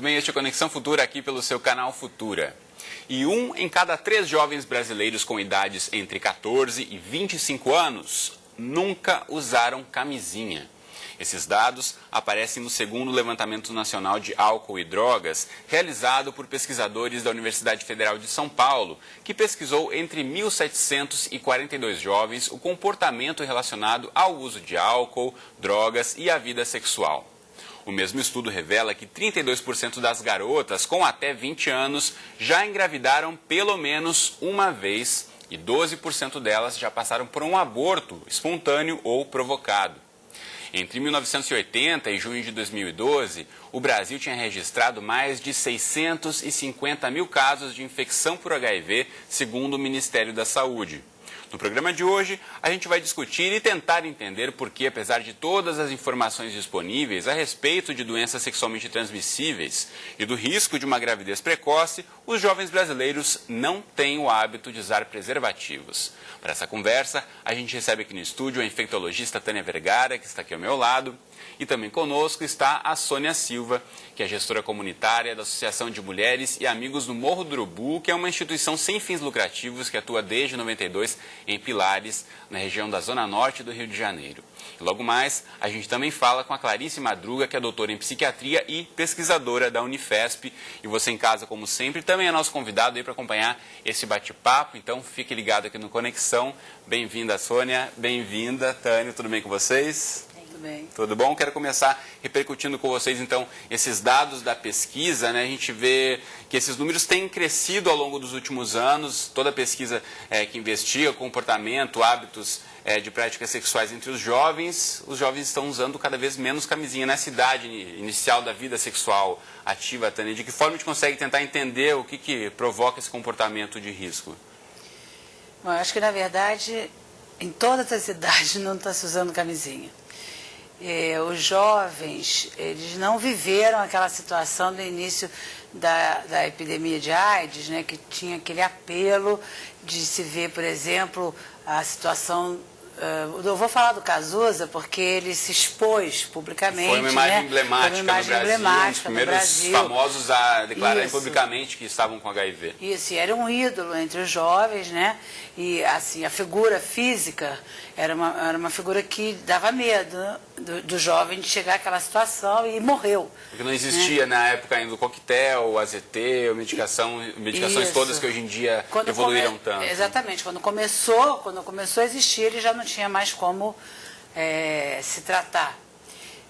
Muito bem, este é Conexão Futura aqui pelo seu canal Futura. E 1 em cada 3 jovens brasileiros com idades entre 14 e 25 anos nunca usaram camisinha. Esses dados aparecem no segundo Levantamento Nacional de Álcool e Drogas, realizado por pesquisadores da Universidade Federal de São Paulo, que pesquisou entre 1.742 jovens o comportamento relacionado ao uso de álcool, drogas e à vida sexual. O mesmo estudo revela que 32% das garotas com até 20 anos já engravidaram pelo menos uma vez e 12% delas já passaram por um aborto espontâneo ou provocado. Entre 1980 e junho de 2012, o Brasil tinha registrado mais de 650 mil casos de infecção por HIV, segundo o Ministério da Saúde. No programa de hoje, a gente vai discutir e tentar entender por que, apesar de todas as informações disponíveis a respeito de doenças sexualmente transmissíveis e do risco de uma gravidez precoce, os jovens brasileiros não têm o hábito de usar preservativos. Para essa conversa, a gente recebe aqui no estúdio a infectologista Tânia Vergara, que está aqui ao meu lado, e também conosco está a Sônia Silva, que é gestora comunitária da Associação de Mulheres e Amigos do Morro do Urubu, que é uma instituição sem fins lucrativos que atua desde 92 em Pilares, na região da Zona Norte do Rio de Janeiro. E logo mais, a gente também fala com a Clarice Madruga, que é doutora em psiquiatria e pesquisadora da Unifesp. E você em casa, como sempre, também é nosso convidado aí para acompanhar esse bate-papo. Então, fique ligado aqui no Conexão. Bem-vinda, Sônia. Bem-vinda, Tânia. Tudo bem com vocês? Bem. Tudo bom? Quero começar repercutindo com vocês, então, esses dados da pesquisa, né? A gente vê que esses números têm crescido ao longo dos últimos anos. Toda pesquisa que investiga comportamento, hábitos de práticas sexuais entre os jovens estão usando cada vez menos camisinha. Nessa idade inicial da vida sexual ativa, Tânia, de que forma a gente consegue tentar entender o que provoca esse comportamento de risco? Bom, eu acho que, na verdade, em todas as idades não está se usando camisinha. Os jovens, eles não viveram aquela situação do início da epidemia de AIDS, né, que tinha aquele apelo de se ver, por exemplo, a situação... eu vou falar do Cazuza porque ele se expôs publicamente. Foi uma imagem, né? emblemática, Foi uma imagem no Brasil, emblemática um dos primeiros famosos a declararem publicamente que estavam com HIV. Isso, e era um ídolo entre os jovens, né? E assim, a figura física era uma figura que dava medo do jovem de chegar àquela situação e morreu. Porque não existia, né? Na época ainda o coquetel, o AZT, medicações Isso. todas que hoje em dia evoluíram tanto. Exatamente, quando começou a existir, ele já não tinha mais como se tratar.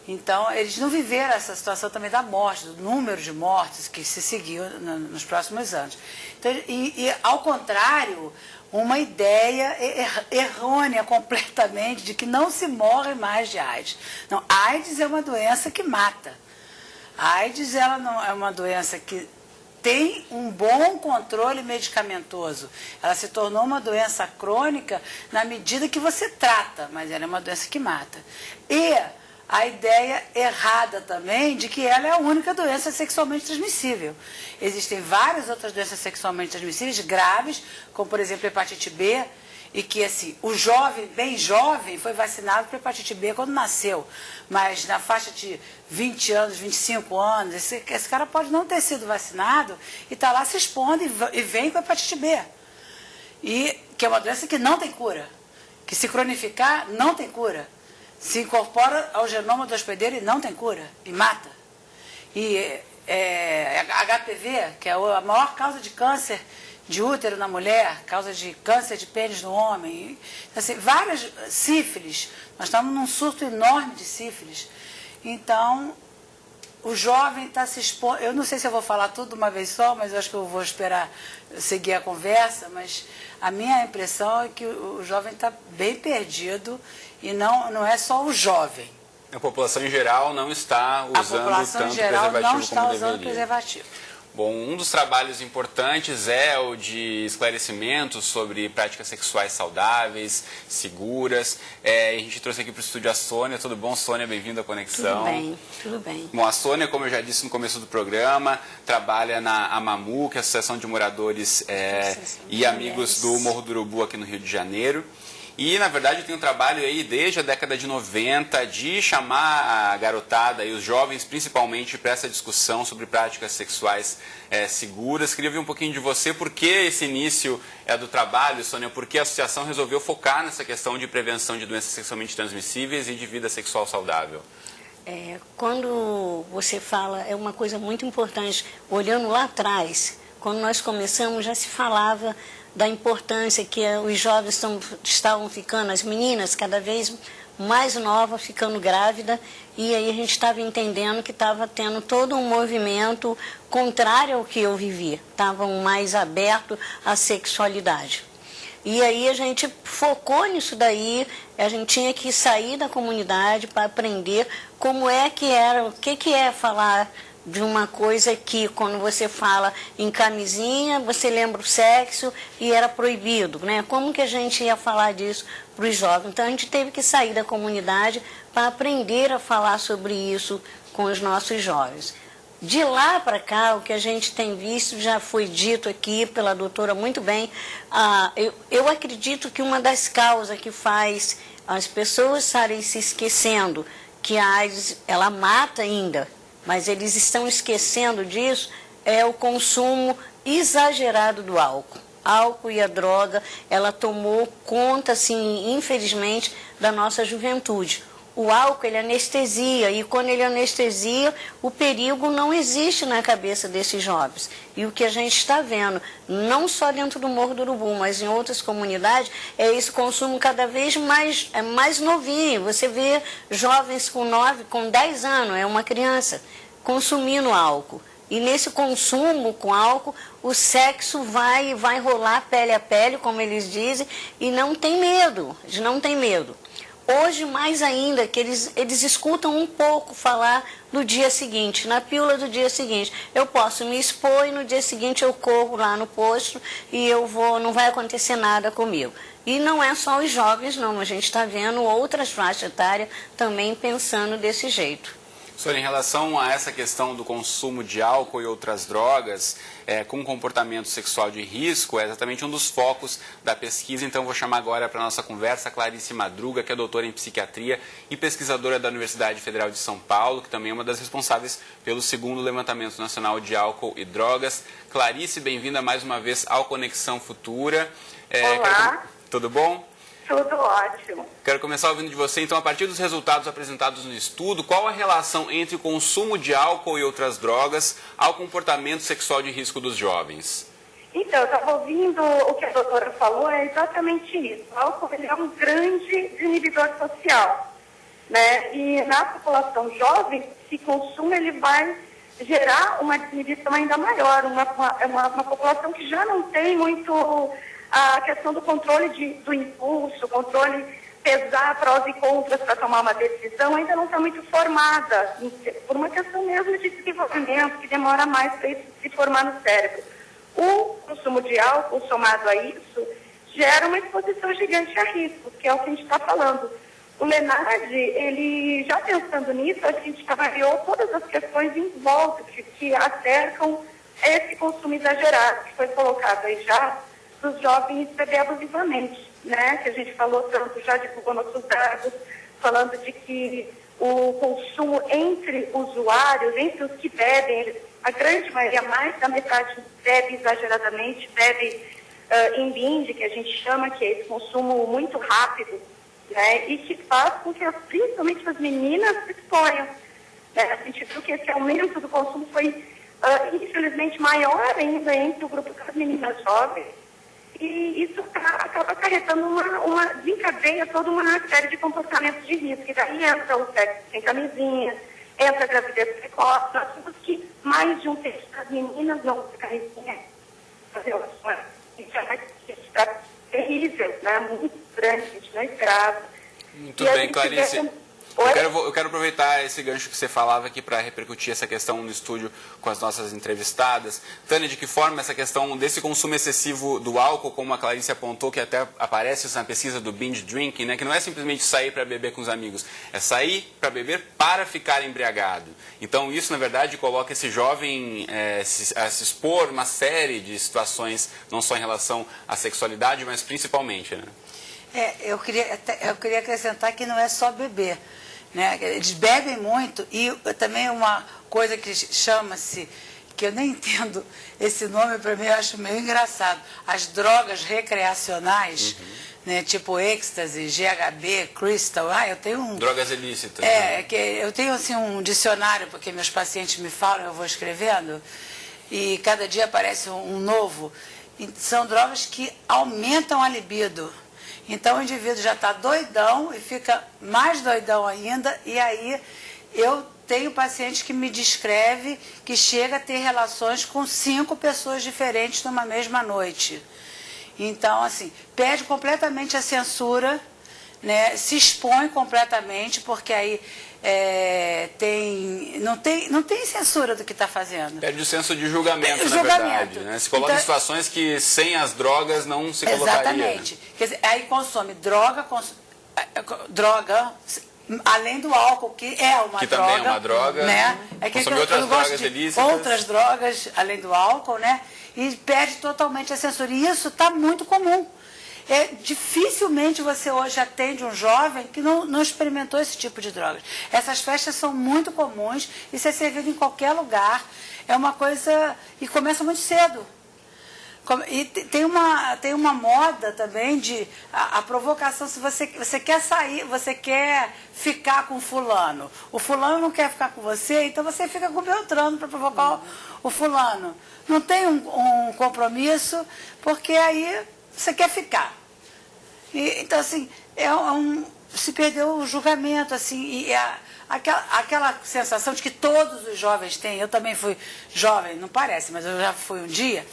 Então, eles não viveram essa situação também da morte, do número de mortes que se seguiu nos próximos anos. Então, ao contrário, uma ideia errônea completamente de que não se morre mais de AIDS. Não, AIDS é uma doença que mata. A AIDS ela não é uma doença que tem um bom controle medicamentoso. Ela se tornou uma doença crônica na medida que você trata, mas ela é uma doença que mata. E a ideia errada também de que ela é a única doença sexualmente transmissível. Existem várias outras doenças sexualmente transmissíveis graves, como por exemplo a hepatite B, e que assim, o jovem, bem jovem, foi vacinado para hepatite B quando nasceu, mas na faixa de 20 anos, 25 anos, esse cara pode não ter sido vacinado e está lá se expondo e vem com hepatite B. E que é uma doença que não tem cura, que se cronificar não tem cura. Se incorpora ao genoma do hospedeiro e não tem cura, e mata. E HPV, que é a maior causa de câncer de útero na mulher, causa de câncer de pênis no homem, assim, várias sífilis, nós estamos num surto enorme de sífilis. Então, o jovem está se expondo, eu não sei se eu vou falar tudo de uma vez só, mas eu acho que eu vou esperar seguir a conversa, mas a minha impressão é que o jovem está bem perdido e não é só o jovem. A população em geral não está usando tanto preservativo como deveria. Bom, um dos trabalhos importantes é o de esclarecimento sobre práticas sexuais saudáveis, seguras. A gente trouxe aqui para o estúdio a Sônia. Tudo bom, Sônia? Bem-vinda à Conexão. Tudo bem, tudo bem. Bom, a Sônia, como eu já disse no começo do programa, trabalha na AMAMU, que é a Associação de Moradores e Amigos do Morro do Urubu aqui no Rio de Janeiro. E, na verdade, tem um trabalho aí desde a década de 90 de chamar a garotada e os jovens, principalmente, para essa discussão sobre práticas sexuais seguras. Queria ouvir um pouquinho de você, por que esse início do trabalho, Sônia, por que a associação resolveu focar nessa questão de prevenção de doenças sexualmente transmissíveis e de vida sexual saudável? Quando você fala, é uma coisa muito importante, olhando lá atrás, quando nós começamos já se falava da importância que os jovens estavam ficando, as meninas cada vez mais novas ficando grávidas, e aí a gente estava entendendo que estava tendo todo um movimento contrário ao que eu vivia, estavam mais abertos à sexualidade. E aí a gente focou nisso daí, a gente tinha que sair da comunidade para aprender como é que era, o que é falar de uma coisa que quando você fala em camisinha, você lembra o sexo e era proibido, né? Como que a gente ia falar disso para os jovens? Então a gente teve que sair da comunidade para aprender a falar sobre isso com os nossos jovens. De lá para cá, o que a gente tem visto, já foi dito aqui pela doutora muito bem, eu acredito que uma das causas que faz as pessoas estarem se esquecendo que a AIDS, ela mata ainda, mas eles estão esquecendo disso, é o consumo exagerado do álcool. Álcool e a droga, ela tomou conta, assim, infelizmente, da nossa juventude. O álcool, ele anestesia, e quando ele anestesia, o perigo não existe na cabeça desses jovens. E o que a gente está vendo, não só dentro do Morro do Urubu, mas em outras comunidades, é esse consumo cada vez mais novinho. Você vê jovens com 9, com 10 anos, é uma criança, consumindo álcool. E nesse consumo com álcool, o sexo vai rolar pele a pele, como eles dizem, e não tem medo, eles não têm medo. Hoje, mais ainda, que eles escutam um pouco falar no dia seguinte, na pílula do dia seguinte. Eu posso me expor e no dia seguinte eu corro lá no posto e não vai acontecer nada comigo. E não é só os jovens, não, a gente está vendo outras faixas etárias também pensando desse jeito. Sônia, em relação a essa questão do consumo de álcool e outras drogas com comportamento sexual de risco, é exatamente um dos focos da pesquisa. Então, vou chamar agora para a nossa conversa a Clarice Madruga, que é doutora em psiquiatria e pesquisadora da Universidade Federal de São Paulo, que também é uma das responsáveis pelo 2º Levantamento Nacional de Álcool e Drogas. Clarice, bem-vinda mais uma vez ao Conexão Futura. Olá. Tudo bom? Tudo ótimo. Quero começar ouvindo de você, então, a partir dos resultados apresentados no estudo, qual a relação entre o consumo de álcool e outras drogas ao comportamento sexual de risco dos jovens? Então, eu estava ouvindo o que a doutora falou, é exatamente isso. O álcool ele é um grande desinibidor social, né? E na população jovem, se consumo, ele vai gerar uma desinibição ainda maior, uma população que já não tem muito a questão do controle do impulso, controle, pesar prós e contras para tomar uma decisão, ainda não está muito formada, por uma questão mesmo de desenvolvimento, que demora mais para isso se formar no cérebro. O consumo de álcool, somado a isso, gera uma exposição gigante a riscos, que é o que a gente está falando. O Lenard, ele, já pensando nisso, a gente avaliou todas as questões em volta que acercam esse consumo exagerado, que foi colocado aí já dos jovens beber abusivamente, né? Que a gente falou tanto, já divulgou nossos dados, falando de que o consumo entre usuários, entre os que bebem, a grande maioria, mais da metade, bebe exageradamente, bebe em binge, que a gente chama, que é esse consumo muito rápido, né? E que faz com que, principalmente as meninas, se exponham. Né? A gente viu que esse aumento do consumo foi, infelizmente, maior ainda entre o grupo das meninas jovens. E isso acaba acarretando desencadeia toda uma série de comportamentos de risco. E daí entra o sexo sem camisinha, entra a gravidez precoce. Nós temos que mais de um terço das meninas não usam camisinha. Isso é terrível, né? Muito grande, a gente não escrava. Muito bem, Clarice. Eu quero aproveitar esse gancho que você falava aqui para repercutir essa questão no estúdio com as nossas entrevistadas. Tânia, de que forma essa questão desse consumo excessivo do álcool, como a Clarice apontou, que até aparece na pesquisa do binge drinking, né, que não é simplesmente sair para beber com os amigos, é sair para beber para ficar embriagado. Então isso, na verdade, coloca esse jovem a se expor uma série de situações, não só em relação à sexualidade, mas principalmente, né? Eu queria acrescentar que não é só beber, né? Eles bebem muito e também uma coisa que chama-se, que eu nem entendo esse nome, para mim eu acho meio engraçado, as drogas recreacionais, né? Tipo êxtase, GHB, crystal, eu tenho drogas ilícitas. Que eu tenho assim um dicionário, porque meus pacientes me falam, eu vou escrevendo, e cada dia aparece um novo. E são drogas que aumentam a libido. Então o indivíduo já está doidão e fica mais doidão ainda, e aí eu tenho paciente que me descreve que chega a ter relações com 5 pessoas diferentes numa mesma noite. Então, assim, perde completamente a censura, né? Se expõe completamente, porque aí não tem censura do que está fazendo. Perde o senso de julgamento, na verdade. Né? Se coloca em situações que sem as drogas não se colocaria. Exatamente. Quer dizer, aí consome droga, além do álcool, que é uma droga. Que também é uma droga. Né? Consome outras drogas ilícitas. Outras drogas, além do álcool, né? E perde totalmente a censura. E isso está muito comum. Dificilmente você hoje atende um jovem que não experimentou esse tipo de drogas. Essas festas são muito comuns, isso é servido em qualquer lugar. É uma coisa... E começa muito cedo. E tem uma moda também de a provocação. Se você quer sair, você quer ficar com fulano. O fulano não quer ficar com você, então você fica com o Beltrano para provocar o fulano. Não tem um compromisso, porque aí você quer ficar. Então, assim, se perdeu o julgamento, assim, e aquela sensação de que todos os jovens têm. Eu também fui jovem, não parece, mas eu já fui um dia.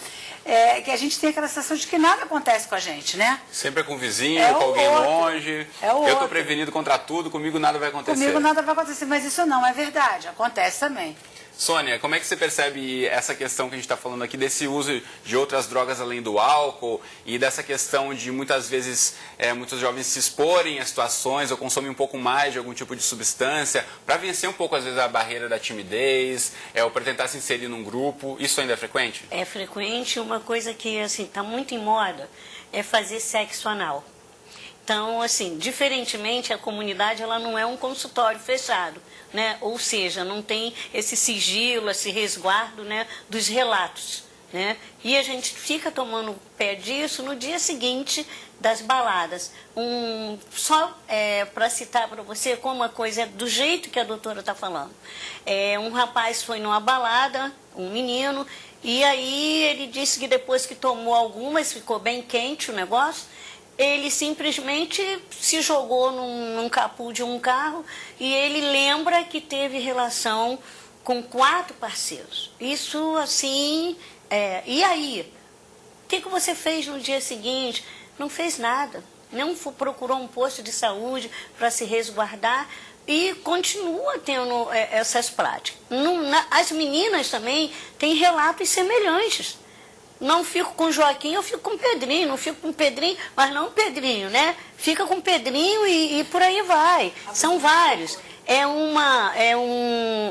Que a gente tem aquela sensação de que nada acontece com a gente, né? Sempre é com o vizinho, com alguém longe. Eu estou prevenido contra tudo, comigo nada vai acontecer. Comigo nada vai acontecer, mas isso não é verdade, acontece também. Sônia, como é que você percebe essa questão que a gente está falando aqui, desse uso de outras drogas além do álcool e dessa questão de muitas vezes muitos jovens se exporem a situações ou consomem um pouco mais de algum tipo de substância para vencer um pouco, às vezes, a barreira da timidez ou para tentar se inserir num grupo? Isso ainda é frequente? É frequente. Uma coisa que está muito em moda é fazer sexo anal. Então, assim, diferentemente, a comunidade ela não é um consultório fechado, né? Ou seja, não tem esse sigilo, esse resguardo, né, dos relatos, né? E a gente fica tomando pé disso no dia seguinte das baladas. Só para citar para você como uma coisa do jeito que a doutora está falando. Um rapaz foi numa balada, um menino, e aí ele disse que depois que tomou algumas, ficou bem quente o negócio, ele simplesmente se jogou num capô de um carro e ele lembra que teve relação com 4 parceiros. Isso assim, e aí? O que você fez no dia seguinte? Não fez nada. Não procurou um posto de saúde para se resguardar e continua tendo essas práticas. As meninas também têm relatos semelhantes. Não fico com Joaquim, eu fico com Pedrinho. Não fico com Pedrinho, mas não Pedrinho, né? Fica com Pedrinho e por aí vai. São vários.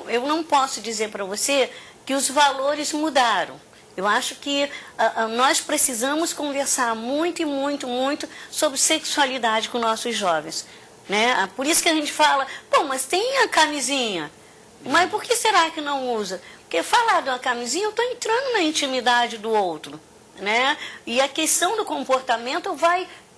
Eu não posso dizer para você que os valores mudaram. Eu acho que nós precisamos conversar muito e muito, muito sobre sexualidade com nossos jovens, né? Por isso que a gente fala, mas tem a camisinha. Mas por que será que não usa? Porque falar de uma camisinha, eu estou entrando na intimidade do outro, né? E a questão do comportamento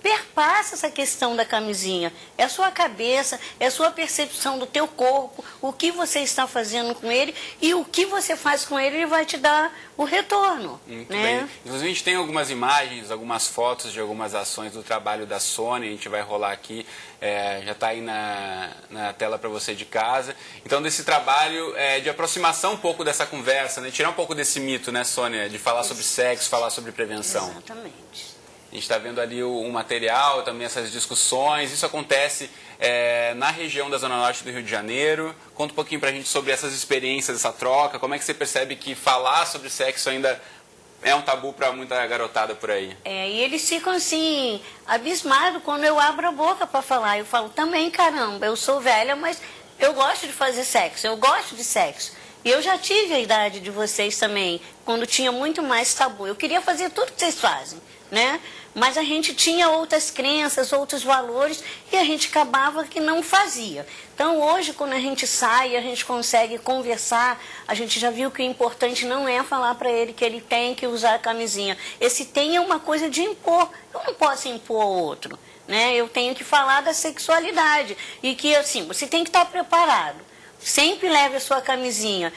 perpassa essa questão da camisinha. É a sua cabeça, é a sua percepção do teu corpo, o que você está fazendo com ele e o que você faz com ele, ele vai te dar o retorno. Muito né? bem. Inclusive, a gente tem algumas imagens, algumas fotos de algumas ações do trabalho da Sônia, a gente vai rolar aqui, já está aí na tela para você de casa. Então, desse trabalho de aproximação um pouco dessa conversa, né? Tirar um pouco desse mito, né, Sônia, de falar sobre sexo, falar sobre prevenção. Exatamente. A gente está vendo ali o material, também essas discussões. Isso acontece na região da Zona Norte do Rio de Janeiro. Conta um pouquinho para a gente sobre essas experiências, essa troca. Como é que você percebe que falar sobre sexo ainda é um tabu para muita garotada por aí? E eles ficam assim, abismados quando eu abro a boca para falar. Eu falo, também, caramba, eu sou velha, mas eu gosto de fazer sexo, eu gosto de sexo. E eu já tive a idade de vocês também, quando tinha muito mais tabu. Eu queria fazer tudo que vocês fazem, né? Mas a gente tinha outras crenças, outros valores, e a gente acabava que não fazia. Então, hoje, quando a gente sai, a gente consegue conversar, a gente já viu que o importante não é falar para ele que ele tem que usar a camisinha. Esse tem é uma coisa de impor. Eu não posso impor ao outro, né? Eu tenho que falar da sexualidade. E que, assim, você tem que estar preparado. Sempre leve a sua camisinha,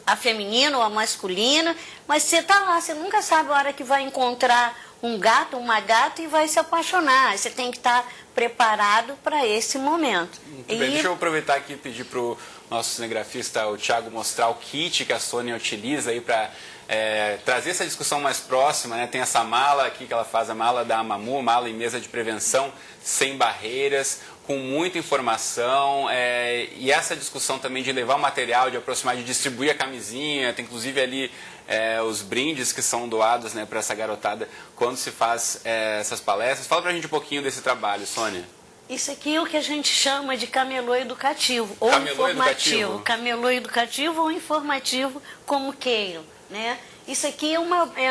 a feminina ou a masculina, mas você está lá, você nunca sabe a hora que vai encontrar um gato, uma gata e vai se apaixonar. Você tem que estar preparado para esse momento. Muito bem, deixa eu aproveitar aqui e pedir para o nosso cinegrafista, o Thiago, mostrar o kit que a Sônia utiliza aí para trazer essa discussão mais próxima, né? Tem essa mala aqui que ela faz, a mala da Amamu, mala e mesa de prevenção sem barreiras, com muita informação, e essa discussão também de levar o material, de aproximar, de distribuir a camisinha, tem inclusive ali os brindes que são doados, né, para essa garotada quando se faz essas palestras. Fala pra gente um pouquinho desse trabalho, Sônia. Isso aqui é o que a gente chama de camelô educativo ou Camelô informativo. educativo. Camelô educativo ou informativo, como queiram, né? Isso aqui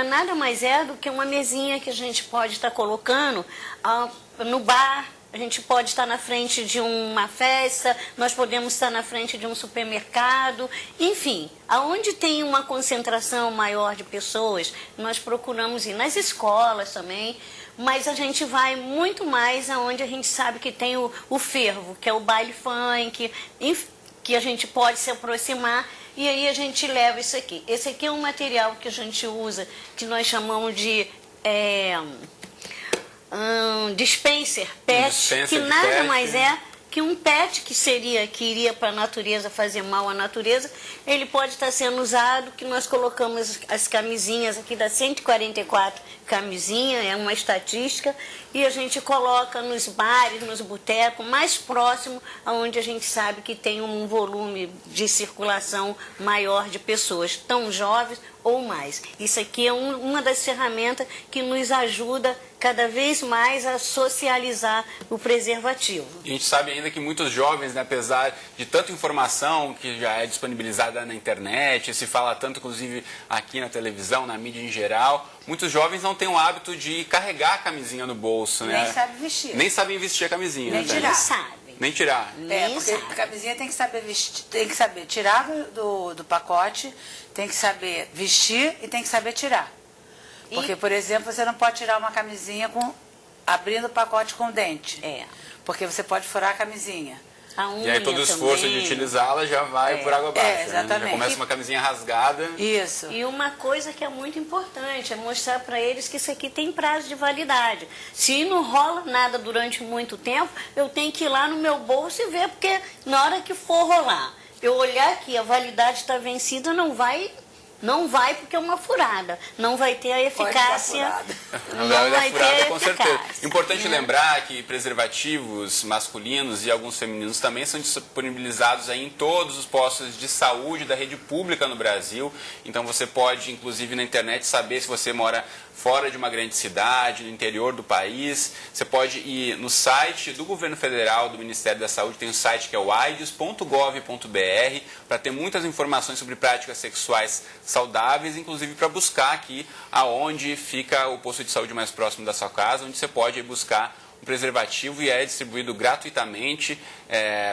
nada mais é do que uma mesinha que a gente pode estar colocando no bar. A gente pode estar na frente de uma festa, nós podemos estar na frente de um supermercado, enfim, aonde tem uma concentração maior de pessoas, nós procuramos ir nas escolas também, mas a gente vai muito mais aonde a gente sabe que tem o fervo, que é o baile funk, que a gente pode se aproximar, e aí a gente leva isso aqui. Esse aqui é um material que a gente usa, que nós chamamos de dispenser pet, que nada mais é que um pet que iria para a natureza fazer mal à natureza, ele pode estar sendo usado, que nós colocamos as camisinhas aqui, dá 144 camisinhas, é uma estatística, e a gente coloca nos bares, nos botecos, mais próximo, onde a gente sabe que tem um volume de circulação maior de pessoas, tão jovens ou mais. Isso aqui é uma das ferramentas que nos ajuda cada vez mais a socializar o preservativo. E a gente sabe ainda que muitos jovens, né, apesar de tanta informação que já é disponibilizada na internet, se fala tanto inclusive aqui na televisão, na mídia em geral, muitos jovens não têm o hábito de carregar a camisinha no bolso, né? Nem sabem vestir. Nem sabem vestir a camisinha. Nem né? tirar. Nem sabem. Nem tirar. Porque a camisinha tem que saber vestir, tem que saber tirar do pacote, tem que saber vestir e tem que saber tirar. Porque, por exemplo, você não pode tirar uma camisinha abrindo o pacote com o dente. Porque você pode furar a camisinha. A unha e aí todo o esforço também. de utilizá-la já vai por água abaixo. Exatamente. Né? Já começa uma camisinha rasgada. Isso. E uma coisa que é muito importante é mostrar para eles que isso aqui tem prazo de validade. Se não rola nada durante muito tempo, eu tenho que ir lá no meu bolso e ver, porque na hora que for rolar, eu olhar aqui, a validade está vencida, não vai porque é uma furada. Não vai ter a eficácia. Não vai ter a com certeza. Importante lembrar que preservativos masculinos e alguns femininos também são disponibilizados aí em todos os postos de saúde da rede pública no Brasil. Então você pode, inclusive na internet, saber se você mora fora de uma grande cidade, no interior do país. Você pode ir no site do Governo Federal, do Ministério da Saúde, tem um site que é o aides.gov.br, para ter muitas informações sobre práticas sexuais saudáveis, inclusive para buscar aqui aonde fica o posto de saúde mais próximo da sua casa, onde você pode ir buscar um preservativo e é distribuído gratuitamente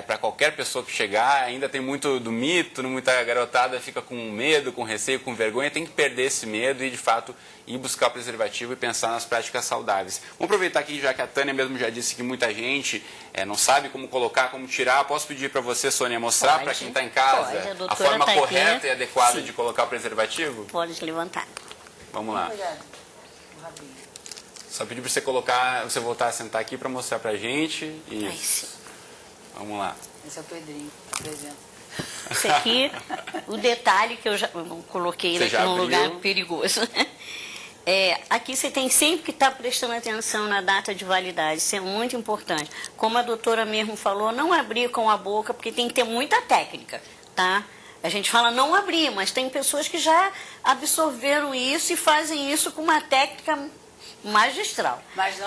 para qualquer pessoa que chegar. Ainda tem muito do mito, muita garotada fica com medo, com receio, com vergonha. Tem que perder esse medo e, de fato, ir buscar o preservativo e pensar nas práticas saudáveis. Vamos aproveitar aqui, já que a Tânia mesmo já disse que muita gente não sabe como colocar, como tirar. Posso pedir para você, Sônia, mostrar para quem está em casa a forma correta e adequada de colocar o preservativo? Pode levantar. Vamos lá. Rabinho. Só pedir para você colocar, você voltar a sentar aqui para mostrar para a gente. Isso. Vamos lá. Esse é o Pedrinho, apresenta. Isso aqui, o detalhe que eu já coloquei aqui num lugar perigoso. Aqui você tem sempre que estar prestando atenção na data de validade, isso é muito importante. Como a doutora mesmo falou, não abrir com a boca, porque tem que ter muita técnica, tá? A gente fala não abrir, mas tem pessoas que já absorveram isso e fazem isso com uma técnica magistral. Mas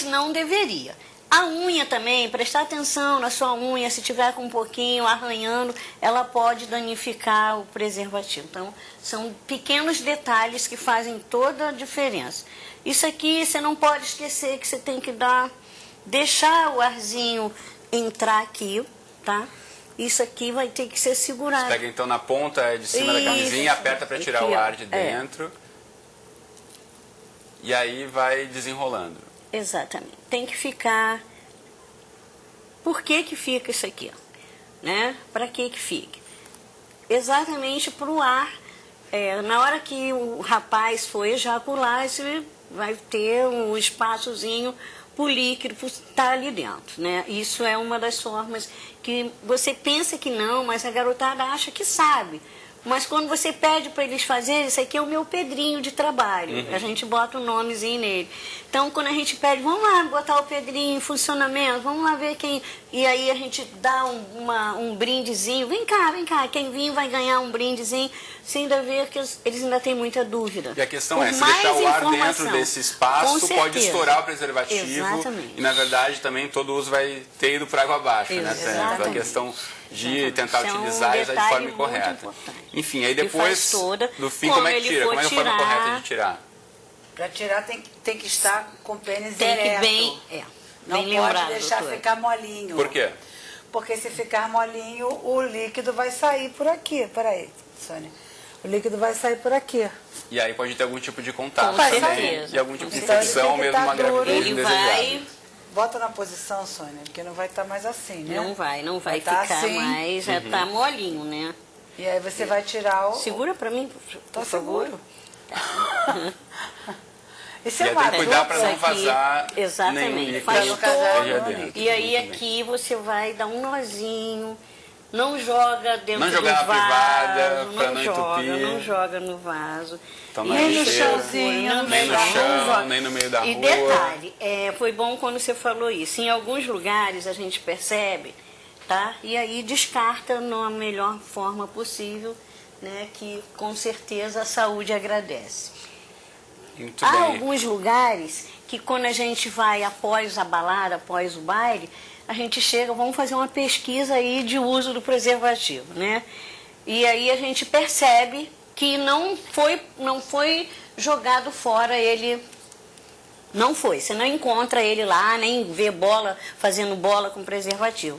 não deveria. A unha também, prestar atenção na sua unha, se tiver com um pouquinho arranhando, ela pode danificar o preservativo. Então, são pequenos detalhes que fazem toda a diferença. Isso aqui você não pode esquecer que você tem que deixar o arzinho entrar aqui, tá? Isso aqui vai ter que ser segurado. Você pega então na ponta de cima da camisinha e aperta para tirar aqui, o ar de dentro. E aí vai desenrolando. Exatamente. Tem que ficar... Por que que fica isso aqui? Né? Para que fica? Exatamente para o ar. Na hora que o rapaz for ejacular, você vai ter um espaçozinho para o líquido estar ali dentro, né? Isso é uma das formas que você pensa que não, mas a garotada acha que sabe. Mas quando você pede para eles fazerem, isso aqui é o meu Pedrinho de trabalho. A gente bota o nomezinho nele. Então, quando a gente pede, vamos lá botar o Pedrinho em funcionamento, vamos lá ver quem... E aí a gente dá um brindezinho. Vem cá, quem vir vai ganhar um brindezinho. Você ainda vê que eles ainda têm muita dúvida. E a questão se deixar o ar dentro desse espaço, pode estourar o preservativo. Exatamente. E, na verdade, também todo uso vai ter ido para água abaixo, né? Então, a questão de tentar utilizar e usar de forma correta. Importante. Aí depois do fim, como é que tira? Como é a forma correta de tirar? Para tirar tem que estar com o pênis ereto. Não bem pode lembrado, deixar doutora. ficar molinho. Por quê? Porque se ficar molinho, o líquido vai sair por aqui. Peraí, Sônia. O líquido vai sair por aqui. E aí pode ter algum tipo de contato Com também. certeza. E algum tipo de Então, infecção, mesmo uma gravidez Ele indesejada. vai... Bota na posição, Sônia, porque não vai estar mais assim, né? Não vai tá ficar assim. mais, já tá molinho, né? E aí você vai tirar o... Segura pra mim, Tá por favor. seguro? Esse E é aí tem que cuidar para não Isso aqui, vazar exatamente, nenhum líquido faz que todo. esteja dentro. E aí Muito bem. aqui você vai dar um nozinho, não joga dentro Não jogar do na privada, vaso, pra não entupir. não joga no vaso. Então, na Nem no lixeira, chãozinho, nem no não chão, joga. nem no meio da E rua. detalhe, foi bom quando você falou isso. Em alguns lugares a gente percebe, tá? E aí descarta na melhor forma possível, né? Que com certeza a saúde agradece. Muito Há bem. alguns lugares que quando a gente vai após a balada, após o baile, a gente chega, vamos fazer uma pesquisa aí de uso do preservativo, né? E aí a gente percebe que não foi jogado fora ele. Não foi, você não encontra ele lá, nem vê fazendo bola com preservativo.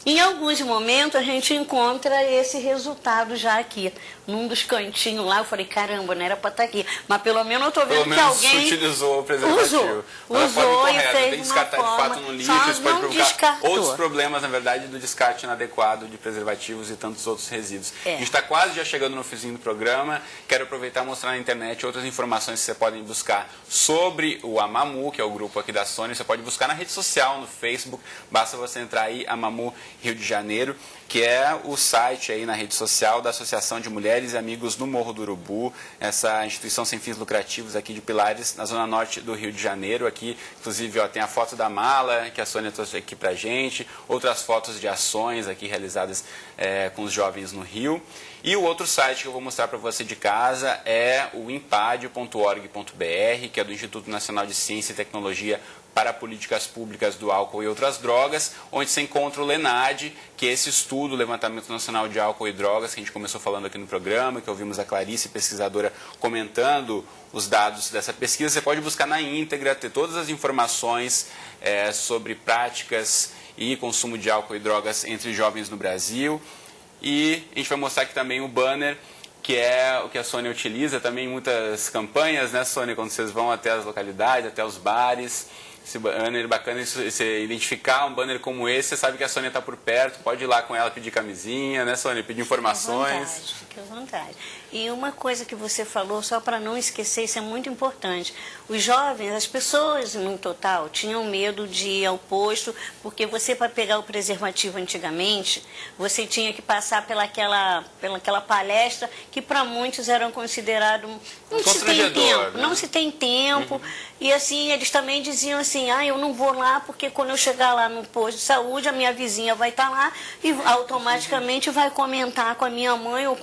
Em alguns momentos a gente encontra esse resultado já aqui, num dos cantinhos lá. Eu falei, caramba, não era para estar aqui. Mas pelo menos eu estou vendo que alguém utilizou o preservativo. Usou e fez tem que descartar uma de fato forma, no só lixo, isso pode não provocar descartou. outros problemas, na verdade, do descarte inadequado de preservativos e tantos outros resíduos. A gente está quase já chegando no finzinho do programa. Quero aproveitar e mostrar na internet outras informações que você pode buscar sobre o Amamu, que é o grupo aqui da Sony. Você pode buscar na rede social, no Facebook. Basta você entrar aí, Amamu Rio de Janeiro, que é o site aí na rede social da Associação de Mulheres e Amigos no Morro do Urubu, essa instituição sem fins lucrativos aqui de Pilares, na zona norte do Rio de Janeiro. Aqui, inclusive, tem a foto da mala que a Sônia trouxe aqui pra gente, outras fotos de ações aqui realizadas com os jovens no Rio. E o outro site que eu vou mostrar para você de casa é o impadio.org.br, que é do Instituto Nacional de Ciência e Tecnologia para Políticas Públicas do Álcool e Outras Drogas, onde se encontra o LENAD, que é esse estudo, o Levantamento Nacional de Álcool e Drogas, que a gente começou falando aqui no programa, que ouvimos a Clarice, pesquisadora, comentando os dados dessa pesquisa. Você pode buscar na íntegra, ter todas as informações sobre práticas e consumo de álcool e drogas entre jovens no Brasil. E a gente vai mostrar aqui também o banner, que é o que a Sônia utiliza também em muitas campanhas, né, Sônia? Quando vocês vão até as localidades, até os bares. Esse banner bacana, você identificar um banner como esse, você sabe que a Sônia está por perto, pode ir lá com ela pedir camisinha, né, Sônia? Pedir informações. Fique à vontade. E uma coisa que você falou, só para não esquecer, isso é muito importante. Os jovens, as pessoas no total, tinham medo de ir ao posto, porque você, para pegar o preservativo antigamente, você tinha que passar pelaquela palestra, que para muitos eram considerados, não se tem tempo, né? Não se tem tempo. E assim, eles também diziam assim, eu não vou lá, porque quando eu chegar lá no posto de saúde, a minha vizinha vai estar lá e automaticamente vai comentar com a minha mãe ou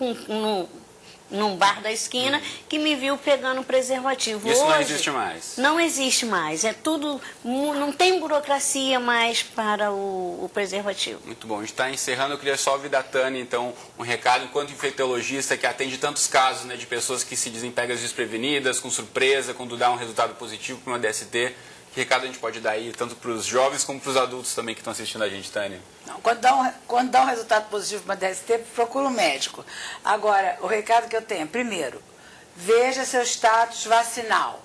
num bar da esquina que me viu pegando um preservativo. Isso hoje, não existe mais? Não existe mais. É tudo, não tem burocracia mais para o preservativo. Muito bom. A gente está encerrando. Eu queria só ouvir da Tânia, então, um recado enquanto infectologista que atende tantos casos, né, de pessoas que se dizem pegas desprevenidas, com surpresa, quando dá um resultado positivo para uma DST. Que recado a gente pode dar aí, tanto para os jovens como para os adultos também que estão assistindo a gente, Tânia? Não, quando dá um resultado positivo para uma DST, procura um médico. Agora, o recado que eu tenho, primeiro, veja seu status vacinal.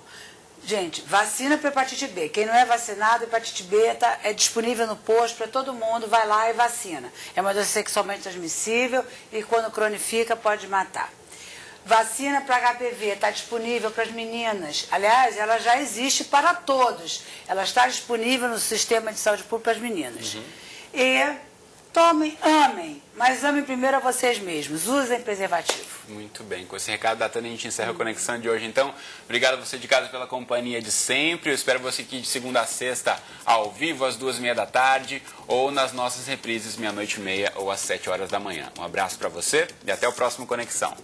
Gente, vacina para hepatite B. Quem não é vacinado, hepatite B é disponível no posto para todo mundo, vai lá e vacina. É uma doença sexualmente transmissível e quando cronifica pode matar. Vacina para HPV está disponível para as meninas. Aliás, ela já existe para todos. Ela está disponível no sistema de saúde pública para as meninas. E tomem, amem, mas amem primeiro a vocês mesmos. Usem preservativo. Muito bem. Com esse recado da Tânia, a gente encerra a conexão de hoje. Então, obrigado a você de casa pela companhia de sempre. Eu espero você aqui de segunda a sexta, ao vivo, às 2h30 da tarde, ou nas nossas reprises, 00h30 ou às 7 horas da manhã. Um abraço para você e até o próximo Conexão.